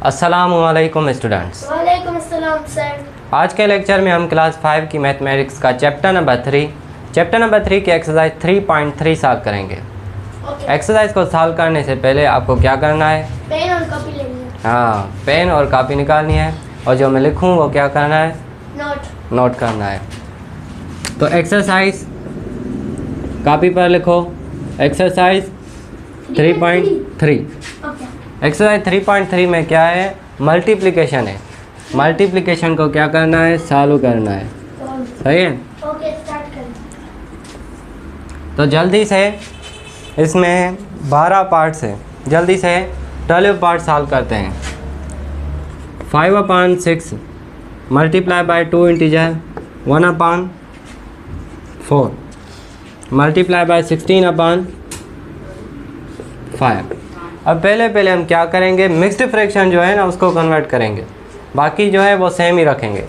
अस्सलामुअलैकुम स्टूडेंट्स। वालेकुम अस्सलाम सर। आज के लेक्चर में हम क्लास 5 की मैथमेटिक्स का चैप्टर नंबर 3 की एक्सरसाइज 3.3 सॉल्व करेंगे। एक्सरसाइज को सॉल्व करने से पहले आपको क्या करना है? पेन और कॉपी लेनी है। हाँ, पेन और कॉपी निकालनी है और जो मैं लिखूँ वो क्या करना है? नोट करना है। तो एक्सरसाइज कॉपी पर लिखो, एक्सरसाइज 3.3। एक्सरसाइज 3.3 में क्या है? मल्टीप्लिकेशन है। मल्टीप्लिकेशन को क्या करना है? सॉल्व करना है। सही है? ओके, स्टार्ट करें। तो जल्दी से इसमें 12 पार्ट्स है, जल्दी से 12 पार्ट सॉल्व करते हैं। 5/6 multiply by 2 integer 1/4 multiply by 16/5। अब पहले हम क्या करेंगे? मिक्स्ड फ्रैक्शन जो है ना उसको कन्वर्ट करेंगे, बाकी जो है वो सेम ही रखेंगे।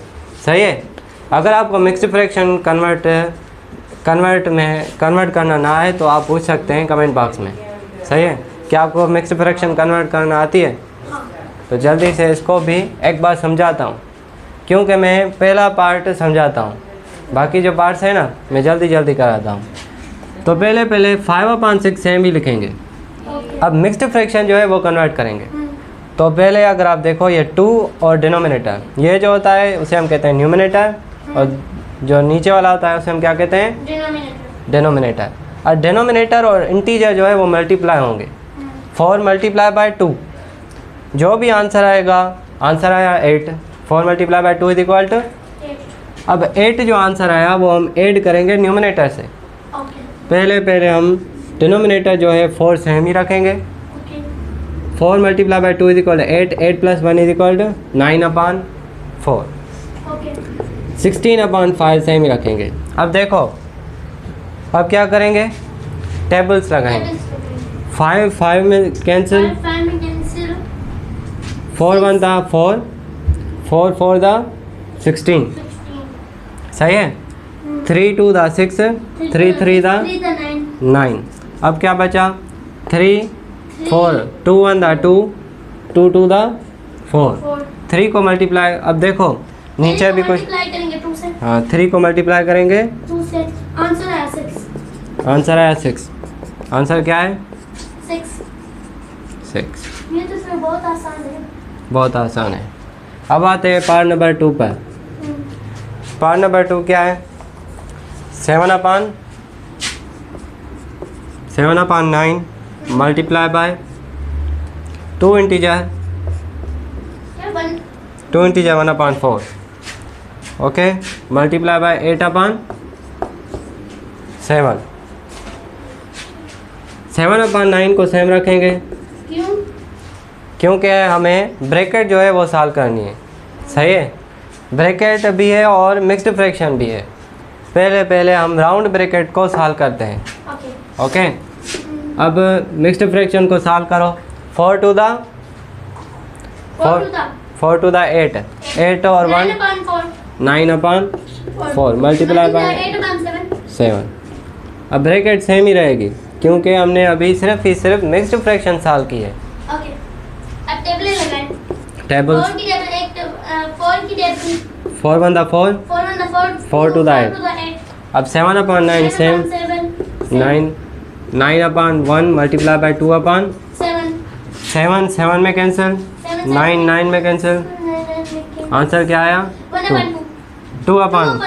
सही है? अगर आपको मिक्स्ड फ्रैक्शन कन्वर्ट करना ना है तो आप पूछ सकते हैं कमेंट बॉक्स में। सही है? क्या आपको मिक्स्ड फ्रैक्शन कन्वर्ट करना आती है? तो जल्दी से इसको भी एक बार समझाता हूँ, क्योंकि मैं पहला पार्ट समझाता हूँ, बाकी जो पार्ट्स है ना मैं जल्दी कराता हूँ। तो पहले 5/6 सेम ही लिखेंगे। अब मिक्स्ड फ्रैक्शन जो है वो कन्वर्ट करेंगे। तो पहले अगर आप देखो ये 2 और डिनोमिनेटर, ये जो होता है उसे हम कहते हैं न्यूमिनेटर, और जो नीचे वाला होता है उसे हम क्या कहते हैं? डिनोमिनेटर। और डिनोमिनेटर और इंटीजर जो है वो मल्टीप्लाई होंगे। 4 मल्टीप्लाई बाय 2, जो भी आंसर आएगा, आंसर आया 8, 4 multiply by 2 is equal to 8। अब 8 जो आंसर आया वो हम ऐड करेंगे न्यूमिनेटर से। पहले हम डिनोमिनेटर जो है 4 सेम ही रखेंगे। 4 multiply by 2 is equal to 8, 8 + 1 is equal to 9/4। 16/5 same ही रखेंगे। अब देखो, अब क्या करेंगे? टेबल्स लगाएंगे। 5 में कैंसिल, 4 1 दा 4, 4 4 दा 16। सही है? 3 2 दा 6, 3 3 दा 9। अब क्या बचा? 3 4, 2 1 दा 2, 2 2 दा 4। 3 को मल्टीप्लाई, अब देखो नीचे भी कुछ, हाँ 3 को मल्टीप्लाई करेंगे, 2 से आंसर आया 6। आंसर आया 6। आंसर क्या है? 6। 6। ये तो सर बहुत आसान है। बहुत आसान है। अब आते हैं पार्ट नंबर 2 पर। पार्ट नंबर 2 क्या है? 7/9 multiply by 2 integer 1/4। Okay, multiply by 8/7। 7/9 को सेम रखेंगे। क्यों? क्योंकि हमें ब्रैकेट जो है वो सॉल्व करनी है। सही है? ब्रैकेट भी है और मिक्स्ड फ्रैक्शन भी है। पहले हम राउंड ब्रैकेट को सॉल्व करते हैं। ओके। अब मिक्स्ड फ्रैक्शन को सॉल्व करो। 4 टू द 8, 8 और 1 9/4 मल्टीप्लाई बाय 7। अब ब्रैकेट सेम ही रहेगी, क्योंकि हमने अभी सिर्फ मिक्स्ड फ्रैक्शन सॉल्व की है। ओके, अब टेबल लगाएं। टेबल 4 की टेबल, 4 की टेबल, 4 1 दा 4, 4 टू द 8। अब 7/9 सेम, 9/1 मल्टीप्लाई बाय 2/7। 7 में कैंसिल, 9 में कैंसिल। आंसर क्या आया? 2/1।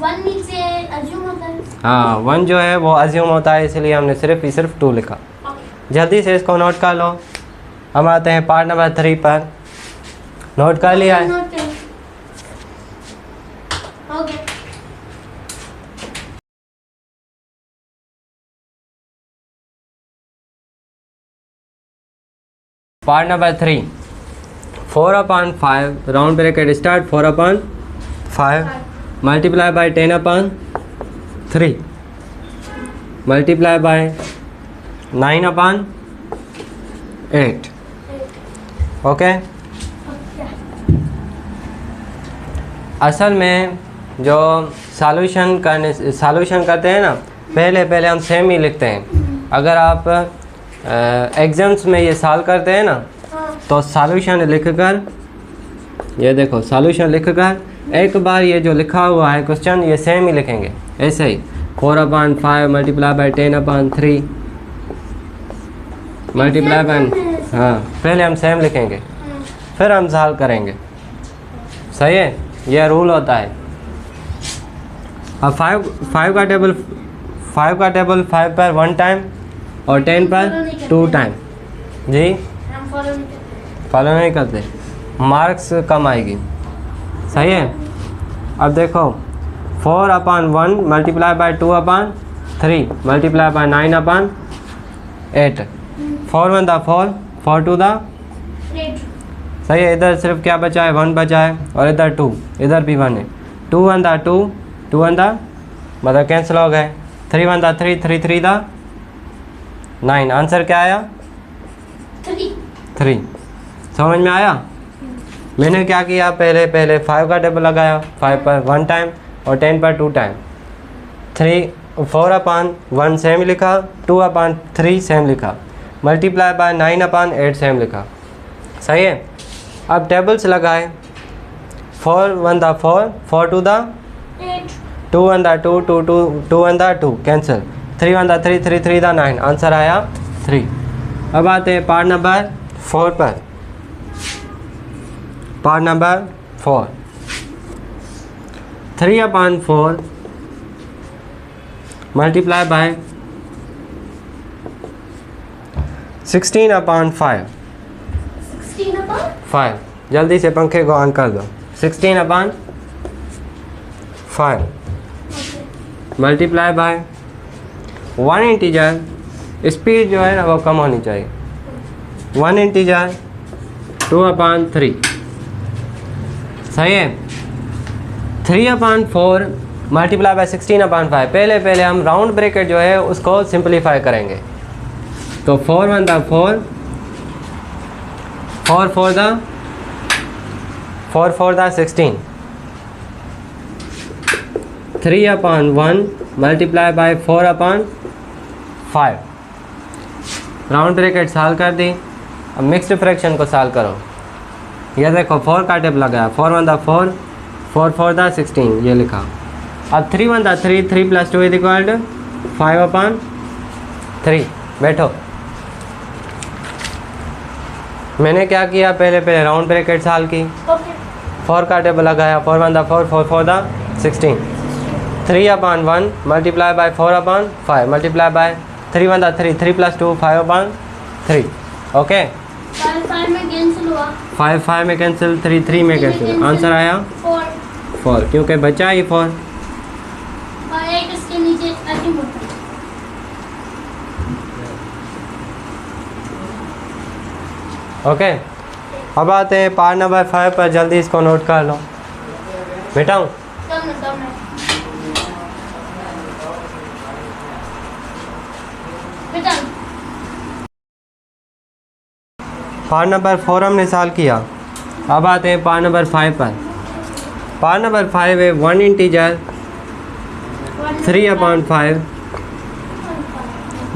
1 नीचे अज्यूम होता है। हाँ, 1 जो है वो अज्यूम होता है, इसलिए हमने सिर्फ 2 लिखा। जल्दी से इसको नोट कर लो। हम आते हैं पार्ट नंबर 3 पर। नोट कर लिया है? Okay. Part number 3, 4/5 round bracket start, 4/5 multiply by 10/3 multiply by 9/8। Okay. असल में जो सॉल्यूशन करते हैं ना, पहले हम सेम ही लिखते हैं। अगर आप एग्जाम्स में ये सॉल्व करते हैं ना, तो सॉल्यूशन लिखकर, ये देखो सॉल्यूशन लिखकर एक बार ये जो लिखा हुआ है क्वेश्चन ये सेम ही लिखेंगे ऐसे ही 4/5 मल्टीप्लाई बाई 10/3 मल्टीप्लाई बाई, हाँ पहले हम सेम लिखेंगे फिर हम सॉल्व करेंगे, सही है, यह रूल होता है। अब 5 का टेबल 5 पर 1 टाइम और 10 पर 2 टाइम, जी हम फॉलो नहीं करते, मार्क्स कम आएगी, सही है। अब देखो 4/1 मल्टीप्लाई बाई 2/3 मल्टीप्लाई बाई 9/8, 4 1 दा 4, 4 2 दा, सही है। इधर सिर्फ क्या बचा है, 1 बचा है और इधर 2, इधर भी 1 है। 2 1 दा 2, 2 1 दा मतलब कैंसिल हो गए, 3 1 दा 3, 3 3 दा 9, आंसर क्या आया 3। समझ में आया। मैंने क्या किया, पहले 5 का टेबल लगाया, 5 पर 1 टाइम और 10 पर 2 टाइम, 4/1 सेम लिखा, 2/3 सेम लिखा, मल्टीप्लाई बाय 9/8 सेम लिखा, सही है। अब टेबल्स लगाए, 4 1 दा 4, 4 2 दा 2 1 दा 2, 2 1 दा 2 कैंसिल, 3 1 दा 3, 3 3 दा 9, आंसर आया 3। अब आते हैं पार्ट नंबर 4 पर। पार्ट नंबर 4, 3/4 मल्टीप्लाई बाय 16/5, 5 जल्दी से पंखे को ऑन कर दो। 16/5 मल्टीप्लाई बाय 1 इंटीजर, स्पीड जो है ना वो कम होनी चाहिए, 1 इंटीजर 2/3, सही है। 3/4 मल्टीप्लाई बाय 16/5, पहले हम राउंड ब्रैकेट जो है उसको सिंपलीफाई करेंगे। तो 4 1 दा 4, 4 4 दा 16, 3/1 multiply by 4/5, round bracket solve कर दी। अब मिक्स्ड फ्रैक्शन को सॉल्व करो। यह देखो 4 का टेबल लगाया, 4 1 दा 4, 4 4 दा 16 ये लिखा। अब 3 1 दा 3, 3 + 2 = 5/3। बैठो, मैंने क्या किया, पहले राउंड ब्रैकेट सॉल्व की, 4 का टेबल लगाया, 4 1 दा 4, 4 4 दा 16, 3/1 मल्टीप्लाई बाय 4/5 मल्टीप्लाई बाय 3 1 दा 3, 3 + 2 5/3, ओके। 5 में कैंसिल हुआ, 5 5 में कैंसिल, 3 3 में कैंसिल, आंसर आया 4 क्योंकि बचा ही 4। और एक इसके नीचे अजीम होता है। ओके, अब आते हैं पार्ट नंबर 5 पर, जल्दी इसको नोट कर लो। मिटाऊँ? दम ना बेटा, पार्ट नंबर 4 हमने सॉल्व किया। अब आते हैं पार्ट नंबर 5 पर। पार्ट नंबर 5 है 1 integer 3/5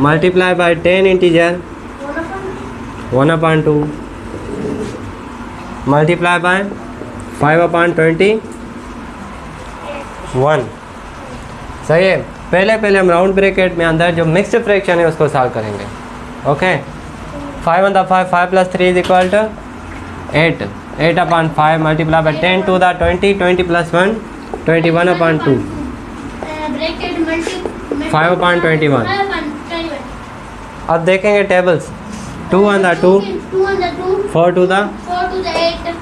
multiply by 10 integer 1/2 multiply by 5/21, सही है। पहले हम राउंड ब्रैकेट में अंदर जो मिक्स्ड फ्रैक्शन है उसको सॉल्व करेंगे, ओके। 5 1 दा 5, 5 + 3 = 8, 8/5 मल्टीप्लाई बाय 10 2 दा 20, 20 + 1 21/2 ब्रैकेट मल्टी 5/21। अब देखेंगे टेबल्स, 2 1 दा 2, 4 2 दा, 8,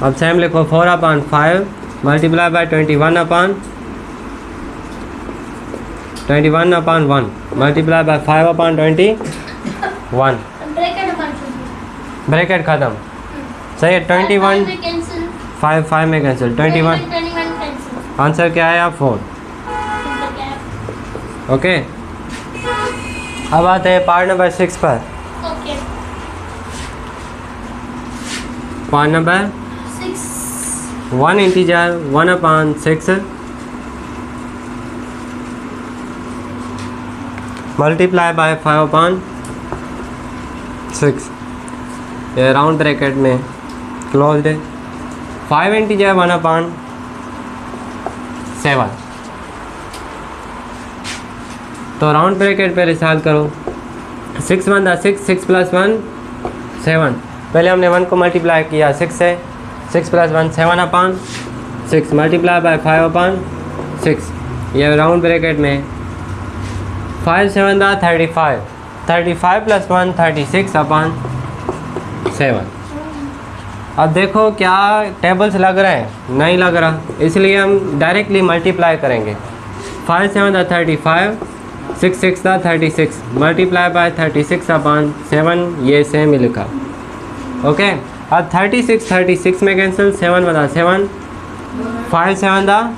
अब सेम लिखो 4/5 multiply by 21/1 multiply by 5/21, bracket ख़त्म, सही है। 21 5 में कैंसिल, 21 आंसर क्या आया 4, ओके। अब आते हैं पार्ट नंबर 6 पर। Part number 1 integer 1/6 multiply by 5/6 ये राउंड ब्रैकेट में क्लोज्ड है। 5 इंटीजर 1/7। तो राउंड ब्रैकेट पहले सॉल्व करो। 6 1 6, 6 + 1 7। पहले हमने 1 को मल्टीप्लाई किया 6 से, 6 + 1 7/6 मल्टीप्लाई बाय 5/6। ये राउंड ब्रैकेट में 5 7 35, 35 + 1 36/7। अब देखो क्या टेबल्स लग रहा है, नहीं लग रहा, इसलिए हम डायरेक्टली मल्टीप्लाई करेंगे। 5 7 35, 6 6 36 मल्टीप्लाई बाय 36/7, ये सेम ही लिखा। ओके, अब 36 में कैंसिल, 7 × 7, 5 7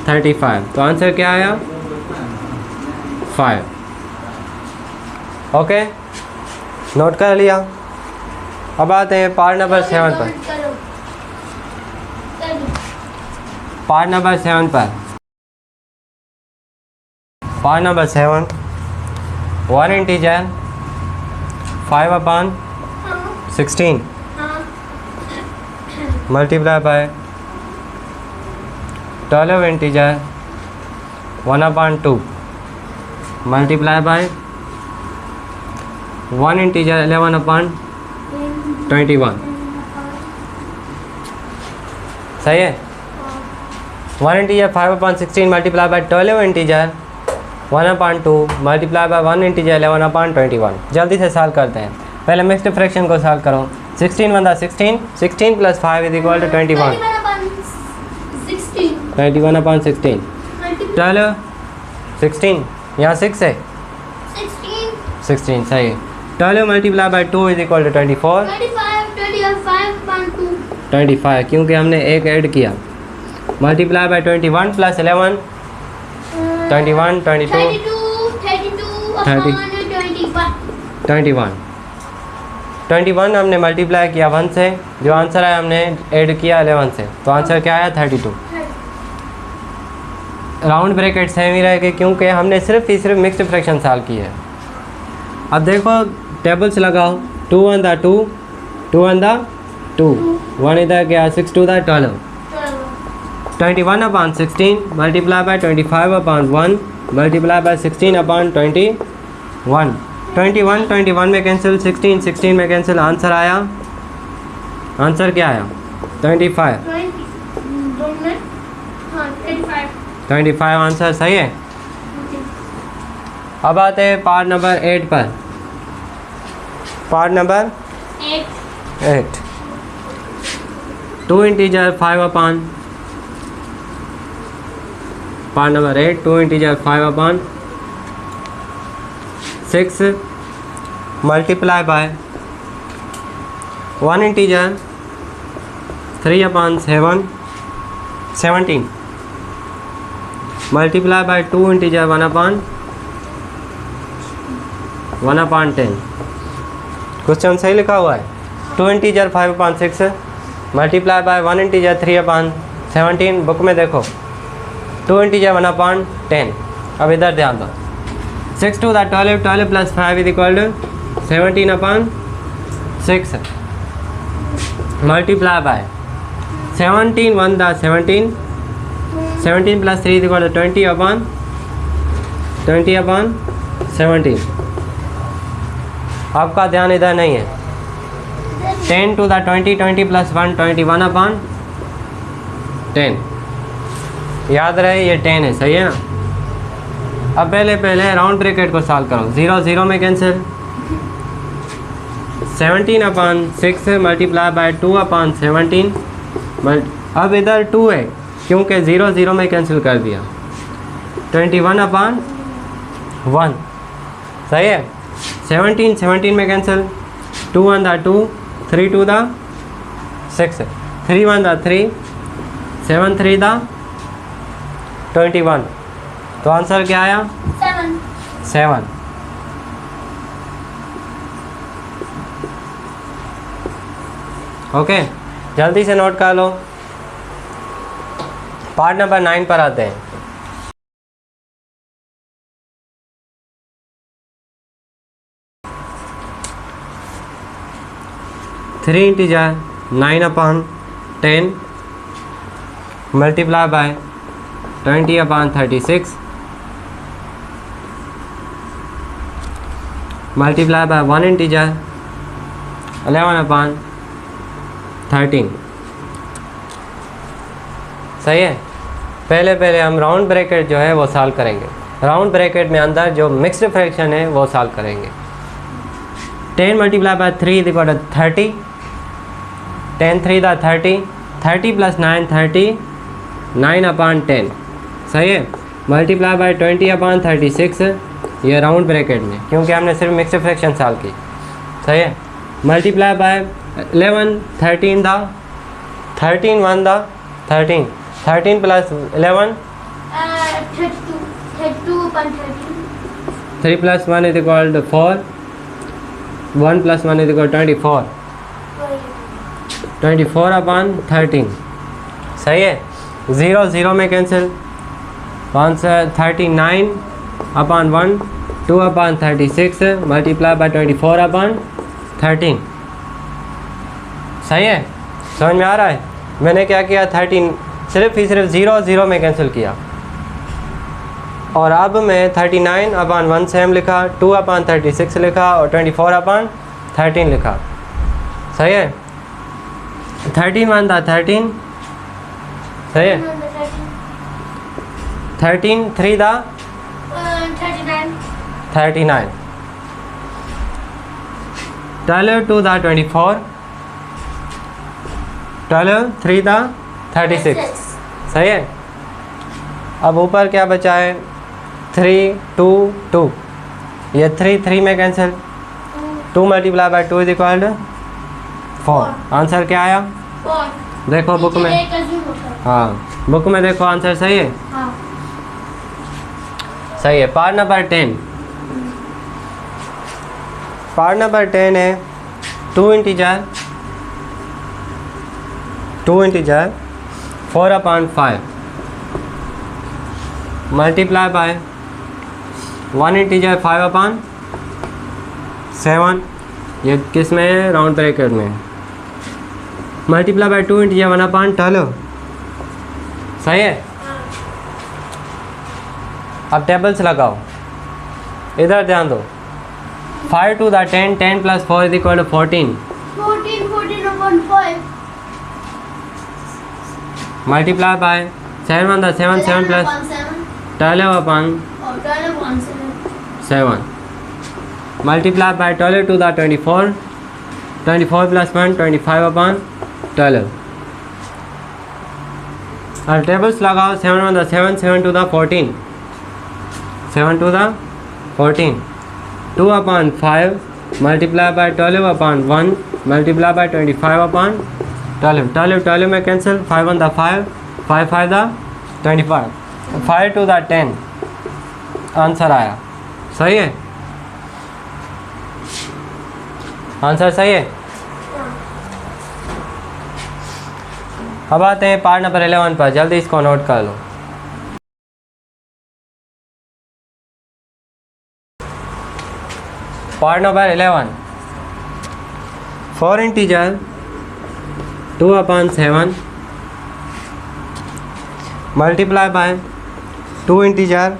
35। तो आंसर क्या आया? 5। ओके, नोट कर लिया। अब आते हैं पार्ट नंबर 7 पर। पार्ट नंबर 7 पर। Part number 7, 1 integer 5/16 multiply by 12 integer 1/2 multiply by 1 integer 11/21। सही है। 1 integer 5/16 multiply by 12 integer 1/2 multiply by 1 integer 11/21। जल्दी से सॉल्व करते हैं। पहले मिक्स्ड फ्रैक्शन को सॉल्व करो। 16 × 16, 16 + 5 = 21। 21/16 12 16, यहाँ 6 है, 16 सही है। 12 मल्टीप्लाई बाय 2 = 24। 25 क्योंकि हमने एक ऐड किया। मल्टीप्लाई बाय 21 + 11 21 22 30 21 21 हमने मल्टीप्लाई किया 1 से, जो आंसर आया हमने ऐड किया 11 से, तो आंसर क्या आया? 32। राउंड ब्रैकेट सेम ही रहेगी क्योंकि हमने सिर्फ मिक्स्ड फ्रैक्शन सॉल्व की है। अब देखो टेबल्स लगाओ। 2 1 2, 2 1 2, 1 इधर गया, 6 2 12। 21/16 मल्टीप्लाई बाय 25/1 मल्टीप्लाई बाय 16/21। 21 21 में कैंसिल, 16 16 में कैंसिल, आंसर आया, आंसर क्या आया? 25। 25 आंसर सही है। अब आते हैं पार्ट नंबर 8 पर। Part number 8, 2 integer 5/, part number 8, 2 integer 5/6 multiply by 1 integer 3/7 17 multiply by 2 integer 1/10। Question सही लिखा हुआ है। 2 integer 5/6 multiply by 1 integer 3/17। Book में देखो 2 इंटीजर 1/10। अब इधर ध्यान दो। 6 2 12, 12 + 5 = 17/6 मल्टीप्लाई बाय 17 1 17, 17 + 3 = 20/17। आपका ध्यान इधर नहीं है। 10 2 20, 20 + 1 21/10। याद रहे ये 10 है, सही है ना। अब पहले राउंड ब्रैकेट को सॉल्व करो। 0 0 में कैंसिल, 17/6 मल्टीप्लाई बाय 2/17। अब इधर 2 है क्योंकि 0 0 में कैंसिल कर दिया। 21/1 सही है। 17 17 में कैंसिल, 2 1 2, 3 2 6, 3 1 3, 7 3 21। तो आंसर क्या आया? 7। ओके, जल्दी से नोट कर लो। पार्ट नंबर 9 पर आते हैं। 3 integer 9 upon 10 multiply by 20 upon 36 multiply by 1 integer 11 upon 13। सही है। पहले हम राउंड ब्रैकेट जो है वो सॉल्व करेंगे। राउंड ब्रैकेट में अंदर जो मिक्स्ड फ्रैक्शन है वो सॉल्व करेंगे। 10 multiply by 3 is equal to 30, 10 3 दा 30, 30 प्लस 9 30, 9 अपॉन 10। सही है। मल्टीप्लाई बाय 20 अपॉन 36, ये राउंड ब्रैकेट में, क्योंकि हमने सिर्फ मिक्स्ड फ्रैक्शन सॉल्व की। सही है। मल्टीप्लाई बाय 11 13 दा 13 1 दा 13, 13 प्लस 11 32 upon 13, 3 प्लस 1 is equal to 4, 1 plus 1 is equal 24, 24 upon 13। सही है। 0 0 में cancel, 39 upon 1, 2 upon 36 multiply by 24 upon 13। सही है। समझ में आ रहा है। मैंने क्या किया, 13 सिर्फ 0 0 में कैंसिल किया, और अब मैं 39 अपॉन 1 सेम लिखा, 2 अपॉन 36 लिखा और 24 अपॉन 13 लिखा। सही है। 13 1 था 13। सही है। 13 3 था 39, 12 2 था 24, 12 3 था 36। सही है। अब ऊपर क्या बचा है, 3 2 2, ये 3 3 में cancel, 2 multiply by 2 is equal to 4। Answer क्या आया, 4। देखो बुक में। हाँ, बुक में देखो आंसर सही है। हाँ। सही है। पार्ट नंबर 10, पार्ट नंबर 10 है 2 integer 4 upon 5 multiply by 1 integer 5 upon 7। ये किस में है, राउंड ब्रैकेट में। Multiply by 2 integer 1 upon 12। सही है। अब टेबल्स लगाओ, इधर ध्यान दो। 5 two the 10, 10 plus 4 is equal to 14। 14 upon 5, multiply by 7 1 the 7, 7 plus 12 upon 12 upon 7, 7 multiply by 12 two the 24, 24 plus 1 25 upon 12। और टेबल्स लगाओ। 7 1 the 7, 7 two the 14, 7 two the 14, 2 upon 5 multiply by 12 upon 1 multiply by 25 upon 12। 12 में cancel, 5 1 the 5, 5 5 the 25, 5 two the 10 answer आया। सही है। Answer सही है। अब आते हैं पार्ट नंबर 11 पर। जल्दी इसको नोट कर लो। Part number 11, 4 integer 2 upon 7 multiply by 2 integer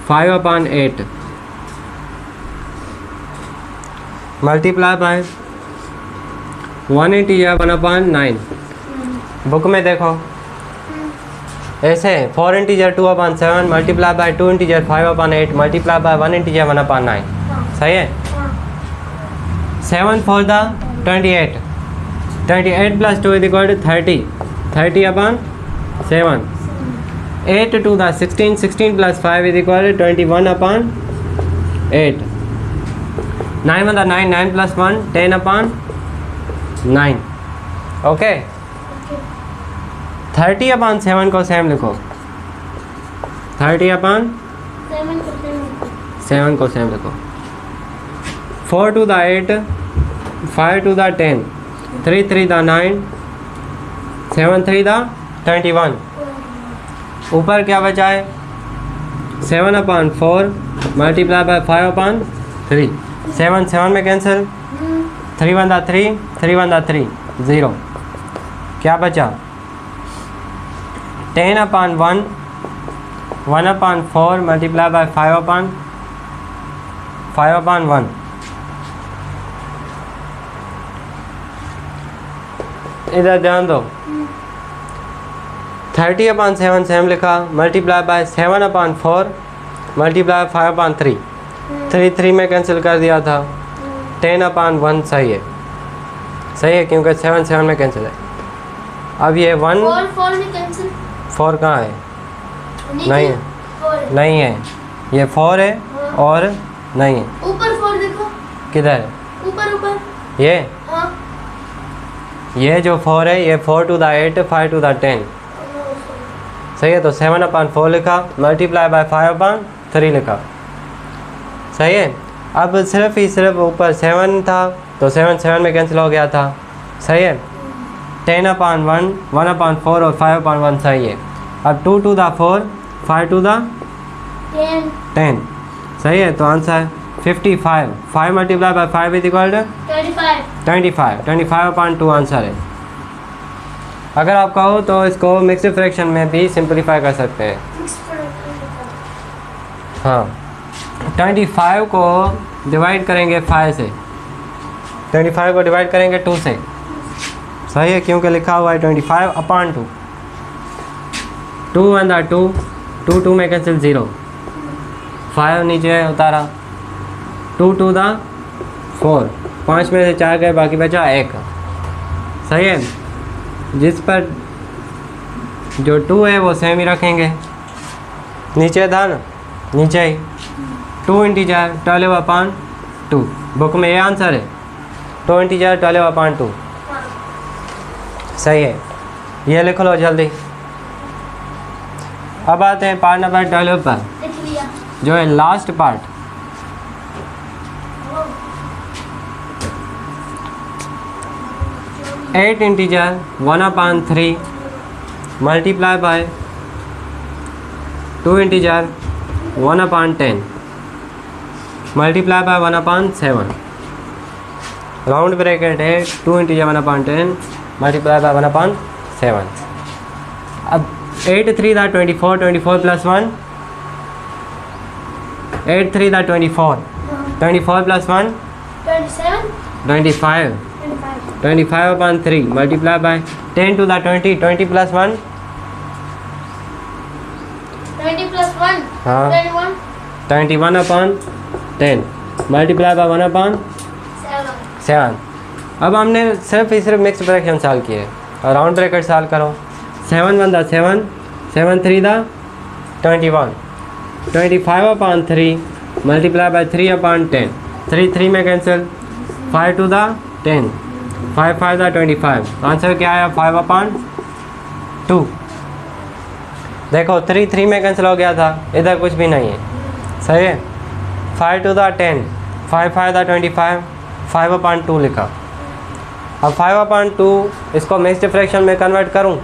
5 upon 8 multiply by 1 integer 1 upon 9। Book में देखो ऐसे 4 integer 2 upon 7 multiply by 2 integer 5 upon 8 multiply by 1 integer 1 upon 9। सही है। 7 4 द 28, 28 plus 2 is equal to 30, 30 upon 7। 8 2 द 16, 16 plus 5 is equal to 21 upon 8। 9 1 the 9, 9 plus 1 10 upon 9। Okay. 30 upon 7 को same लिखो, 30 upon 7 को सेम लिखो। 4 two the 8, 5 two the 10, 3 3 the 9, 7 3 the 21। ऊपर क्या बचा है, 7 अपॉन 4 मल्टीप्लाई बाय 5 अपॉन 3। 7 7 में कैंसिल, 3 1 3, 3 1 3, 0। क्या बचा? 10/1, 1/4 मल्टीप्लाई बाय 5/1। इधर ध्यान दो। 30/7 सेम लिखा, मल्टीप्लाई बाय 7/4 मल्टीप्लाई 5/3। 3 में कैंसिल कर दिया था। 10/1 सही है, सही है क्योंकि 7 में कैंसिल है। अब ये 1 4 में कैंसिल। 4 कहाँ है? नहीं है, 4 है। नहीं है, ये 4 है और नहीं है। ऊपर 4 देखो, किधर है? ऊपर। ये हाँ ये जो 4 है ये 4 to the 8, 5 to the 10 सही है। तो 7/4 लिखा, मल्टीप्लाई बाय 5/3 लिखा, सही है। अब सिर्फ ऊपर 7 था तो 7 में कैंसिल हो गया था, सही है। 10/1, 1/4 और 5/1 सही है। अब 2 to the 4, 5 to the 10 सही है। तो answer 55। 5 multiply by 5 is equal to 25। 25/2 answer है। अगर आप कहो तो इसको मिक्स्ड फ्रैक्शन में भी सिंपलीफाई कर सकते हैं। हाँ, 25 को डिवाइड करेंगे 5 से, 25 को डिवाइड करेंगे 2 से, सही है क्योंकि लिखा हुआ है 25/2। 2 1 2, 2 में कैंसिल 0, 5 नीचे उतारा, 2 to the 4, 5 में से 4 गए, बाकी बचा 1, सही है। जिस पर जो 2 है वो सेम ही रखेंगे, नीचे था ना, नीचे ही 2 इंटीजर 12/2, बुक में ये आंसर है 2 इंटीजर 12/2, सही है। ये लिख लो जल्दी। अब आते हैं पार्ट नंबर 12 पर, लिख लिया। जो है last part. 8 integer 1/3 multiply by 2 integer 1/10 multiply by 1/7। Round bracket है 2 इंटीजर 1/10 मल्टीप्लाई बाय 1/7। अब 8 3 दा 24, 24 प्लस 1, 8 3 दा 24, 24 plus 1 27, 25, 25, 25/3 multiply by 10 to the 20, 20 plus 1 20 plus 1, हाँ 21, 21/10 मल्टीप्लाई बाय 1/7। 7, अब हमने सिर्फ मिक्स फ्रैक्शन सॉल्व किए और राउंड ब्रैकेट सॉल्व करो। 7 1 दा 7, 7 3 दा 21, 25/3 मल्टीप्लाई बाय 3/10, 3 में कैंसिल, 5 to the 10, 5 5 दा 25। आंसर क्या आया? 5/2। देखो 3 में कैंसिल हो गया था, इधर कुछ भी नहीं है, सही है। 5 to the 10, 5 5 दा 25, 5/2 लिखा। अब 5/2 इसको मिक्स्ड फ्रैक्शन में कन्वर्ट करूं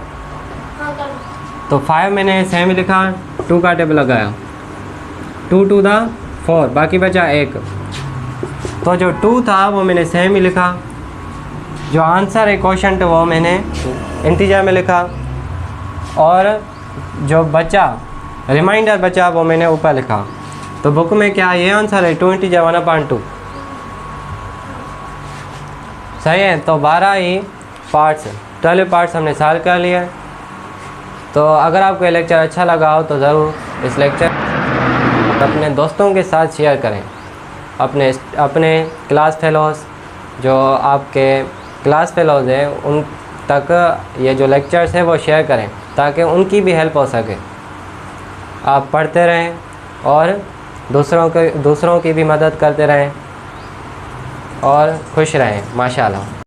हाँ कर लो। तो 5 मैंने सेम ही लिखा, 2 का टेबल लगाया, 2 to the 4, बाकी बचा 1। तो जो 2 था वो मैंने सेम ही लिखा, जो आंसर है क्वेश्चन वो मैंने इंटीजर में लिखा, और जो बचा रिमाइंडर बचा वो मैंने ऊपर लिखा। तो बुक में क्या ये आंसर है 2 इंटीजर 1/2, सही है। तो 12 ही पार्ट्स, 12 पार्ट्स हमने सॉल्व कर लिया। तो अगर आपको ये लेक्चर अच्छा लगा हो तो ज़रूर इस लेक्चर अपने दोस्तों के साथ शेयर करें, अपने क्लास फेलोज़, जो आपके क्लास फेलोज़ हैं उन तक ये जो लेक्चर्स है वो शेयर करें ताकि उनकी भी हेल्प हो सके। आप पढ़ते रहें और दूसरों की भी मदद करते रहें और खुश रहें। माशाल्लाह।